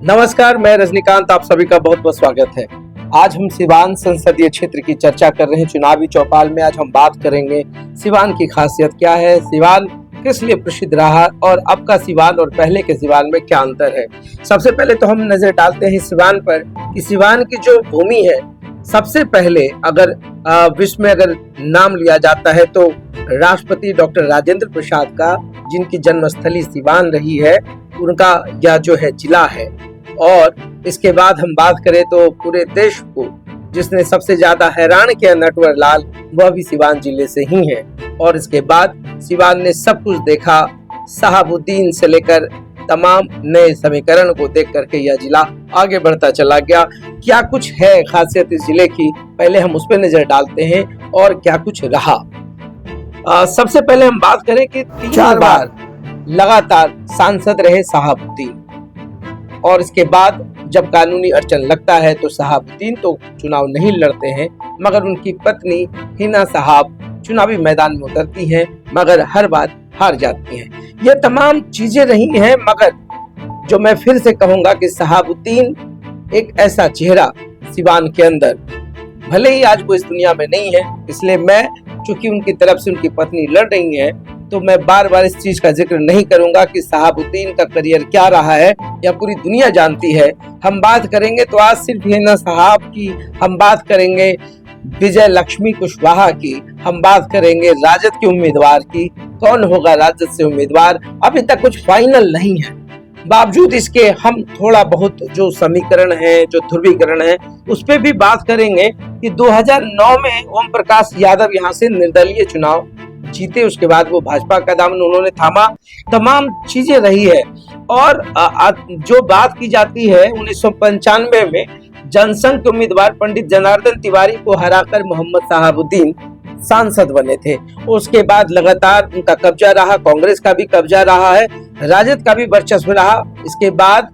नमस्कार, मैं रजनीकांत, आप सभी का बहुत बहुत स्वागत है। आज हम सिवान संसदीय क्षेत्र की चर्चा कर रहे हैं। चुनावी चौपाल में आज हम बात करेंगे सिवान की खासियत क्या है, सिवान किस लिए प्रसिद्ध रहा और अब का सिवान और पहले के सिवान में क्या अंतर है। सबसे पहले तो हम नजर डालते हैं सिवान पर कि सिवान की जो भूमि है, सबसे पहले अगर विश्व में अगर नाम लिया जाता है तो राष्ट्रपति डॉक्टर राजेंद्र प्रसाद का, जिनकी जन्मस्थली सिवान रही है, उनका यह जो है जिला है। और इसके बाद हम बात करें तो पूरे देश को जिसने सबसे ज्यादा हैरान किया नटवर लाल, वह भी सिवान जिले से ही है। और इसके बाद सिवान ने सब कुछ देखा, शहाबुद्दीन से लेकर तमाम नए समीकरण को देख करके यह जिला आगे बढ़ता चला गया। क्या कुछ है खासियत इस जिले की, पहले हम उस पर नजर डालते हैं और क्या कुछ रहा। सबसे पहले हम बात करें कि 4 बार लगातार सांसद रहे शहाबुद्दीन, और इसके बाद जब कानूनी अड़चन लगता है तो शहाबुद्दीन तो चुनाव नहीं लड़ते हैं, मगर उनकी पत्नी हिना साहब चुनावी मैदान में उतरती हैं, मगर हर बार हार जाती हैं। ये तमाम चीजें रही हैं, मगर जो मैं फिर से कहूंगा कि शहाबुद्दीन एक ऐसा चेहरा सिवान के अंदर, भले ही आज वो इस दुनिया में नहीं है, इसलिए मैं चूंकि उनकी तरफ से उनकी पत्नी लड़ रही है तो मैं बार बार इस चीज का जिक्र नहीं करूंगा कि शहाबुद्दीन का करियर क्या रहा है, या पूरी दुनिया जानती है। हम बात करेंगे तो आज सिर्फ हिना साहब की, हम बात करेंगे विजय लक्ष्मी कुशवाहा की, हम बात करेंगे राजद के उम्मीदवार की, कौन होगा राजद से उम्मीदवार, अभी तक कुछ फाइनल नहीं है। बावजूद इसके हम थोड़ा बहुत जो समीकरण है, जो ध्रुवीकरण है, उस पर भी बात करेंगे कि 2009 में ओम प्रकाश यादव यहाँ से निर्दलीय चुनाव जीते, उसके बाद वो भाजपा का दामन उन्होंने थामा, तमाम चीजें रही है। और जो बात की जाती है 1995 में जनसंघ के उम्मीदवार पंडित जनार्दन तिवारी को हराकर मोहम्मद शहाबुद्दीन सांसद बने थे। उसके बाद लगातार उनका कब्जा रहा, कांग्रेस का भी कब्जा रहा है, राजद का भी वर्चस्व रहा। इसके बाद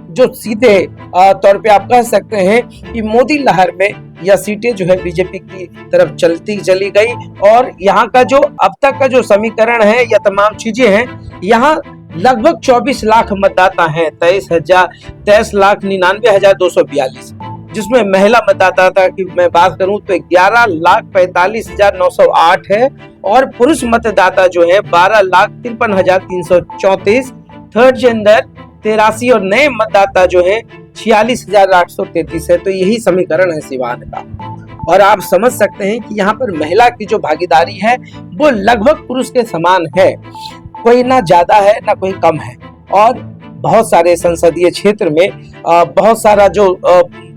जो सीधे तौर पे आप कह सकते हैं कि मोदी लहर में यह सीटें जो है बीजेपी की तरफ चली गई, और यहाँ का जो अब तक का जो समीकरण है या तमाम चीजें हैं, यहाँ लगभग 24 लाख मतदाता हैं, 23,99,242, जिसमें महिला मतदाता की मैं बात करूं तो 11,45,908 है, और पुरुष मतदाता जो है 12,53,334, थर्ड जेंडर 83 और नए मतदाता जो है 46,833 है। तो यही समीकरण है सिवान का, और आप समझ सकते हैं कि यहाँ पर महिला की जो भागीदारी है वो लगभग पुरुष के समान है, कोई ना ज्यादा है ना कोई कम है। और बहुत सारे संसदीय क्षेत्र में बहुत सारा जो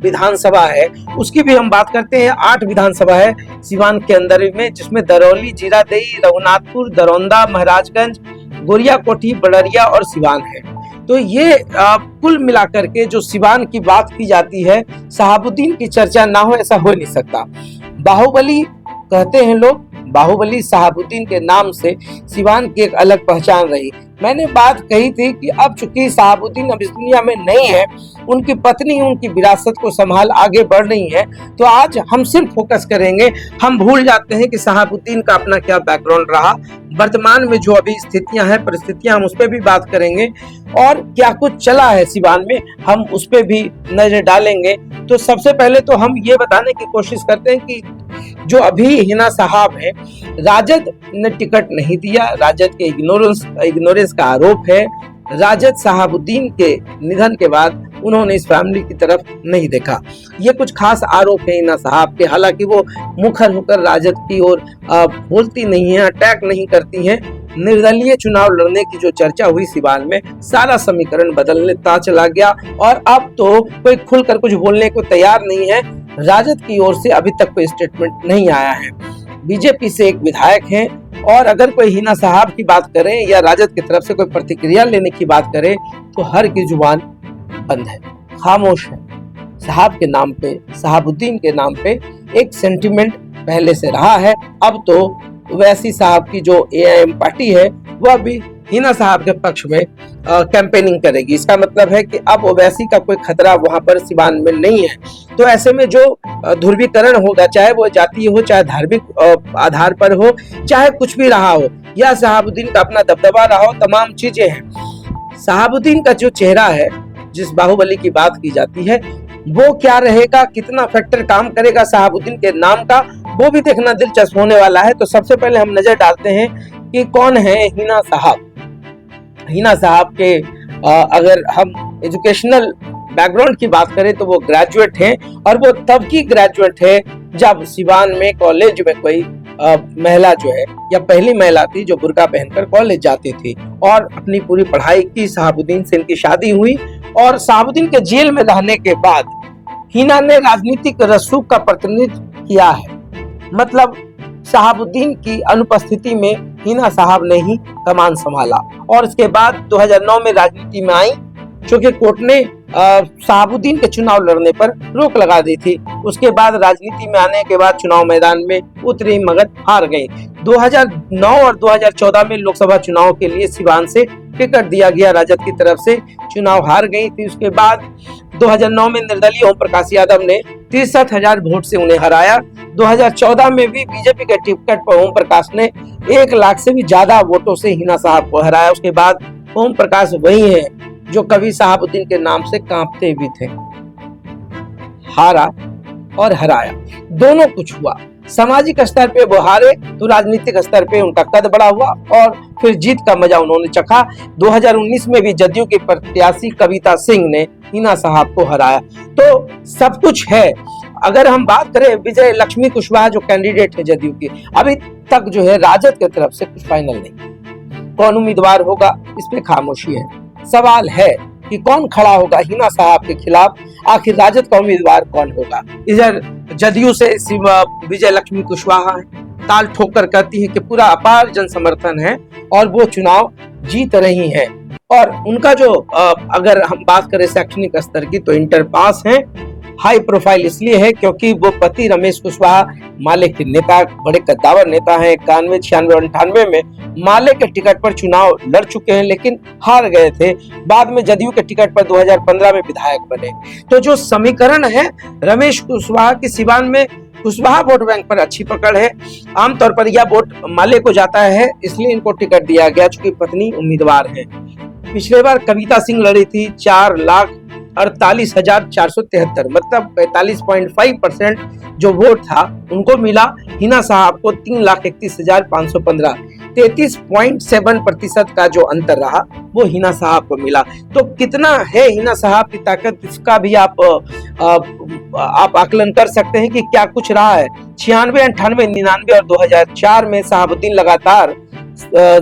विधानसभा है उसकी भी हम बात करते हैं। 8 विधानसभा है सिवान के अंदर में, जिसमें दरौली, जीरादेई, रघुनाथपुर, दरौंदा, महाराजगंज, गोरियाकोठी, बड़रिया और सिवान है। तो ये कुल मिलाकर के जो सिवान की बात की जाती है, शहाबुद्दीन की चर्चा ना हो ऐसा हो नहीं सकता। बाहुबली कहते हैं लोग, बाहुबली शहाबुद्दीन के नाम से सिवान की एक अलग पहचान रही। मैंने बात कही थी कि अब चूंकि शहाबुद्दीन अब इस दुनिया में नहीं है, उनकी पत्नी उनकी विरासत को संभाल आगे बढ़ रही है, तो आज हम सिर्फ फोकस करेंगे। हम भूल जाते हैं कि शहाबुद्दीन का अपना क्या बैकग्राउंड रहा, वर्तमान में जो अभी स्थितियां हैं, परिस्थितियां, हम उस पर भी बात करेंगे, और क्या कुछ चला है सिवान में हम उस पर भी नजर डालेंगे। तो सबसे पहले तो हम ये बताने की कोशिश करते हैं कि जो अभी हिना साहब है, राजद ने टिकट नहीं दिया, राजद के इग्नोरेंस का आरोप है। राजद शहाबुद्दीन के निधन के बाद उन्होंने इस फैमिली की तरफ नहीं देखा, ये कुछ खास आरोप है हिना साहब के। हालांकि वो मुखर होकर राजद की ओर बोलती नहीं है, अटैक नहीं करती हैं। निर्दलीय चुनाव लड़ने की जो चर्चा हुई सिवान में, सारा समीकरण बदलता चला गया, और अब तो कोई खुलकर कुछ बोलने को तैयार नहीं है। राजद की ओर से अभी तक कोई स्टेटमेंट नहीं आया है। बीजेपी से एक विधायक हैं, और अगर कोई हिना साहब की बात करें या राजद की तरफ से कोई प्रतिक्रिया लेने की बात करें तो हर की जुबान बंद है, खामोश है। साहब के नाम पे, शहाबुद्दीन के नाम पे एक सेंटिमेंट पहले से रहा है। अब तो ओवैसी साहब की जो AIM पार्टी है वह भी हिना साहब के पक्ष में कैंपेनिंग करेगी। इसका मतलब है कि अब ओवैसी का कोई खतरा वहां पर सिवान में नहीं है। तो ऐसे में जो ध्रुवीकरण होगा, चाहे वो जातीय हो, चाहे धार्मिक आधार पर हो, चाहे कुछ भी रहा हो, या शहाबुद्दीन का अपना दबदबा रहा हो, तमाम चीजें हैं। शहाबुद्दीन का जो चेहरा है जिस बाहुबली की बात की जाती है वो क्या रहेगा, कितना फैक्टर काम करेगा शहाबुद्दीन के नाम का, वो भी देखना दिलचस्प होने वाला है। तो सबसे पहले हम नजर डालते हैं कि कौन है हिना साहब। हिना साहब के अगर हम एजुकेशनल बैकग्राउंड की बात करें तो वो ग्रेजुएट हैं, और वो तब की ग्रेजुएट है जब सिवान में कॉलेज में कोई महिला जो है, या पहली महिला थी जो बुर्का पहनकर कॉलेज जाती थी, और अपनी पूरी पढ़ाई की। शहाबुद्दीन से इनकी शादी हुई, और शहाबुद्दीन के जेल में रहने के बाद हिना ने राजनीतिक रसूख का प्रतिनिधित्व किया है। मतलब शहाबुद्दीन की अनुपस्थिति में हिना साहब ने ही कमान संभाला, और इसके बाद 2009 में राजनीति में आई, चूंकि कोर्ट ने शहाबुद्दीन के चुनाव लड़ने पर रोक लगा दी थी। उसके बाद राजनीति में आने के बाद चुनाव मैदान में उतरी मगर हार गई। 2009 और 2014 में लोकसभा चुनाव के लिए सिवान से टिकट दिया गया, राजद की तरफ से चुनाव हार गई थी। उसके बाद 2009 में निर्दलीय ओम प्रकाश यादव ने 63,000 वोट से उन्हें हराया। 2014 में भी बीजेपी के टिकट पर ओम प्रकाश ने 1 लाख से भी ज्यादा वोटों से हिना साहब को हराया। उसके बाद ओम प्रकाश वही है जो कभी शहाबुद्दीन के नाम से कांपते भी थे। हारा और हराया दोनों कुछ हुआ। सामाजिक स्तर पे वो हारे तो राजनीतिक स्तर पे उनका कद बड़ा हुआ, और फिर जीत का मजा उन्होंने चखा। 2019 में भी जदयू की प्रत्याशी कविता सिंह ने हिना साहब को हराया। तो सब कुछ है। अगर हम बात करें विजय लक्ष्मी कुशवाहा जो कैंडिडेट है जदयू की, अभी तक जो है राजद की तरफ से कुछ फाइनल नहीं। कौन उम्मीदवार होगा इस पे खामोशी है। सवाल है कि कौन खड़ा होगा हिना साहब के खिलाफ, आखिर राजद का उम्मीदवार कौन होगा। इधर जदयू से विजय लक्ष्मी कुशवाहा ताल ठोकर कहती है कि पूरा अपार जन समर्थन है और वो चुनाव जीत रही हैं। और उनका जो अगर हम बात करें शैक्षणिक स्तर की तो इंटर पास है। हाई प्रोफाइल इसलिए है क्योंकि वो पति रमेश कुशवाहा माले के नेता, बड़े कद्दावर नेता हैं। 91, 96 और 98 में माले के टिकट पर चुनाव लड़ चुके हैं, लेकिन हार गए थे। बाद में जदयू के टिकट पर 2015 में विधायक बने। तो जो समीकरण है रमेश कुशवाहा की, सिवान में कुशवाहा वोट बैंक पर अच्छी पकड़ है। आमतौर पर यह वोट माले को जाता है, इसलिए इनको टिकट दिया गया चूंकि पत्नी उम्मीदवार है। पिछले बार कविता सिंह लड़ी थी, 4,48,473 मतलब 45.5% जो वोट था उनको मिला। हिना साहब को 3,31,515 33.7% का जो अंतर रहा वो हिना साहब को मिला। तो कितना है हिना साहब की ताकत, इसका भी आप आकलन कर सकते हैं कि क्या कुछ रहा है। 96, 98, 99 और 2004 में शहाबुद्दीन लगातार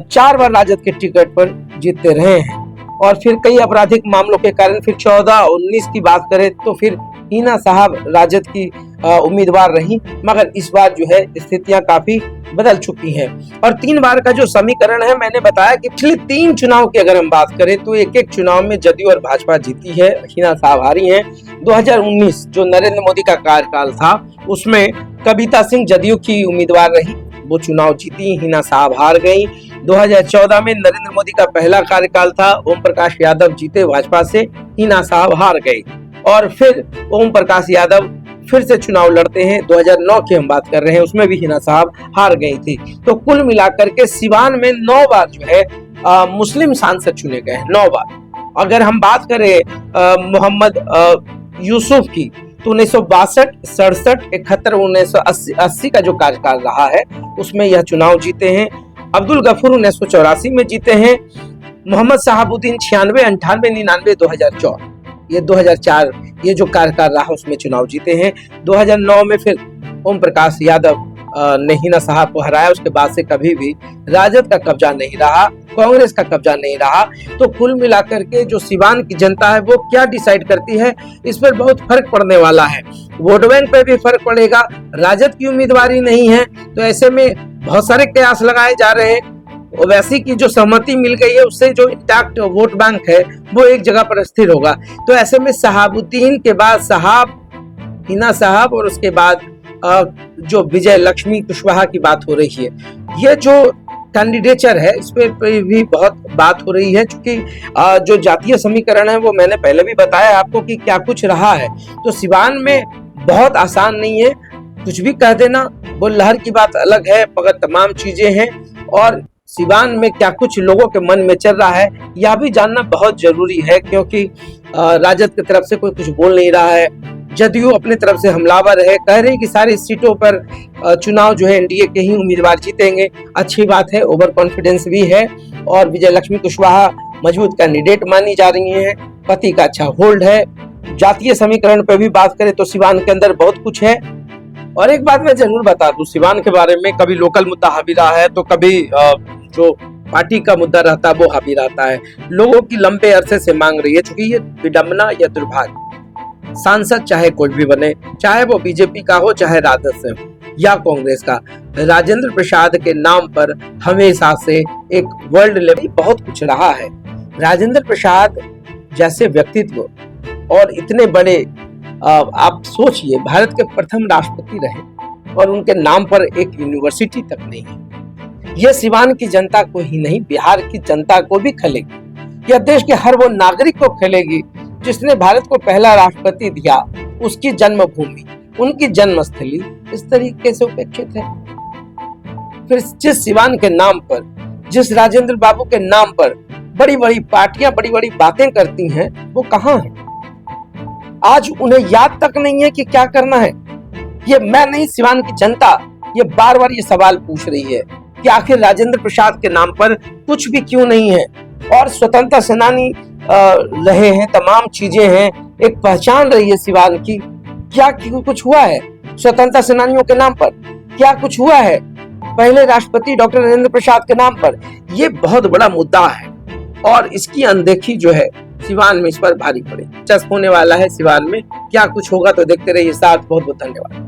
4 बार राजद के टिकट पर जीतते रहे हैं, और फिर कई आपराधिक मामलों के कारण फिर 14, 19 की बात करें तो फिर हिना साहब राजद की उम्मीदवार रही। मगर इस बार जो है स्थितियां काफी बदल चुकी हैं। और 3 बार का जो समीकरण है, मैंने बताया कि पिछले 3 चुनाव की अगर हम बात करें तो एक चुनाव में जदयू और भाजपा जीती है, हिना साहब हारी हैं। 2019 जो नरेंद्र मोदी का कार्यकाल था उसमें कविता सिंह जदयू की उम्मीदवार रही, वो चुनाव जीती, हिना साहब हार गई। 2014 में नरेंद्र मोदी का पहला कार्यकाल था, ओम प्रकाश यादव जीते भाजपा से, हिना साहब हार गई। और फिर ओम प्रकाश यादव फिर से चुनाव लड़ते हैं, 2009 की हम बात कर रहे हैं, उसमें भी हिना साहब हार गई थी। तो कुल मिलाकर के सिवान में 9 बार जो है मुस्लिम सांसद चुने गए हैं, 9 बार। अगर हम बात करें मोहम्मद यूसुफ की तो 1962, 67, 71, 1980 का जो कार्यकाल रहा है उसमें यह चुनाव जीते हैं। अब्दुल गफूर 1984 में जीते हैं। मोहम्मद शहाबुद्दीन 96, 98, 99, 2004 ये 2004 ये जो कार्यकाल रहा उसमें चुनाव जीते हैं। 2009 में फिर ओम प्रकाश यादव ने हिना साहब को हराया। उसके बाद से कभी भी राजद का कब्जा नहीं रहा, कांग्रेस का कब्जा नहीं रहा। तो कुल मिलाकर के जो सिवान की जनता है वो क्या डिसाइड करती है, इस पर बहुत फर्क पड़ने वाला है। वोट बैंक पे भी फर्क पड़ेगा। राजद की उम्मीदवारी नहीं है तो ऐसे में बहुत सारे कयास लगाए जा रहे हैं। ओवैसी की जो सहमति मिल गई है उससे जो इंटैक्ट वोट बैंक है वो एक जगह पर स्थिर होगा। तो ऐसे में शहाबुद्दीन के बाद हिना साहब और उसके बाद जो विजय लक्ष्मी कुशवाहा की बात हो रही है, ये जो कैंडिडेचर है इस पे भी बहुत बात हो रही है। क्योंकि जो जातीय समीकरण है वो मैंने पहले भी बताया आपको कि क्या कुछ रहा है। तो सिवान में बहुत आसान नहीं है, कुछ भी कह देना। वो लहर की बात अलग है मगर तमाम चीजें हैं। और सिवान में क्या कुछ लोगों के मन में चल रहा है, यह भी जानना बहुत जरूरी है, क्योंकि राजद की तरफ से कोई कुछ बोल नहीं रहा है। जदयू अपने तरफ से हमलावर है, कह रही कि सारी सीटों पर चुनाव जो है एनडीए के ही उम्मीदवार जीतेंगे। अच्छी बात है, ओवर कॉन्फिडेंस भी है और विजय लक्ष्मी कुशवाहा मजबूत कैंडिडेट मानी जा रही हैं। पति का अच्छा होल्ड है। जातीय समीकरण पर भी बात करें तो सिवान के अंदर बहुत कुछ है। और एक बात मैं जरूर बता दूं सिवान के बारे में, कभी लोकल मुद्दा हावी रहा है तो कभी जो पार्टी का मुद्दा रहता है वो हावी रहता है। लोगों की लंबे अरसे से मांग रही है, क्योंकि ये विडंबना या दुर्भाग्य, सांसद चाहे कोई भी बने, चाहे वो बीजेपी का हो, चाहे राजद से हो या कांग्रेस का, राजेंद्र प्रसाद के नाम पर हमेशा से एक वर्ल्ड लेवल बहुत कुछ रहा है। राजेंद्र प्रसाद जैसे व्यक्तित्व और इतने बड़े, आप सोचिए, भारत के प्रथम राष्ट्रपति रहे और उनके नाम पर एक यूनिवर्सिटी तक नहीं है। यह सिवान की जनता को ही नहीं, बिहार की जनता को भी खलेगी। यह देश के हर वो नागरिक को खलेगी जिसने भारत को पहला राष्ट्रपति दिया, उसकी जन्मभूमि, उनकी जन्मस्थली इस तरीके से उपेक्षित है। फिर जिस सिवान के नाम पर, जिस राजेंद्र बाबू के नाम पर बड़ी बड़ी पार्टियां बड़ी बड़ी बातें करती हैं, वो कहां है? आज उन्हें याद तक नहीं है कि क्या करना है। ये मैं नहीं, सिवान की जनता ये बार बार ये सवाल पूछ रही है कि आखिर राजेंद्र प्रसाद के नाम पर कुछ भी क्यों नहीं है। और स्वतंत्रता सेनानी रहे हैं, तमाम चीजें हैं, एक पहचान रही है सिवान की। क्या कुछ हुआ है स्वतंत्रता सेनानियों के नाम पर? क्या कुछ हुआ है पहले राष्ट्रपति डॉक्टर राजेंद्र प्रसाद के नाम पर? ये बहुत बड़ा मुद्दा है और इसकी अनदेखी जो है सिवान में इस पर भारी पड़े। दिलचस्प होने वाला है सिवान में क्या कुछ होगा, तो देखते रहिए साथ। बहुत बहुत धन्यवाद।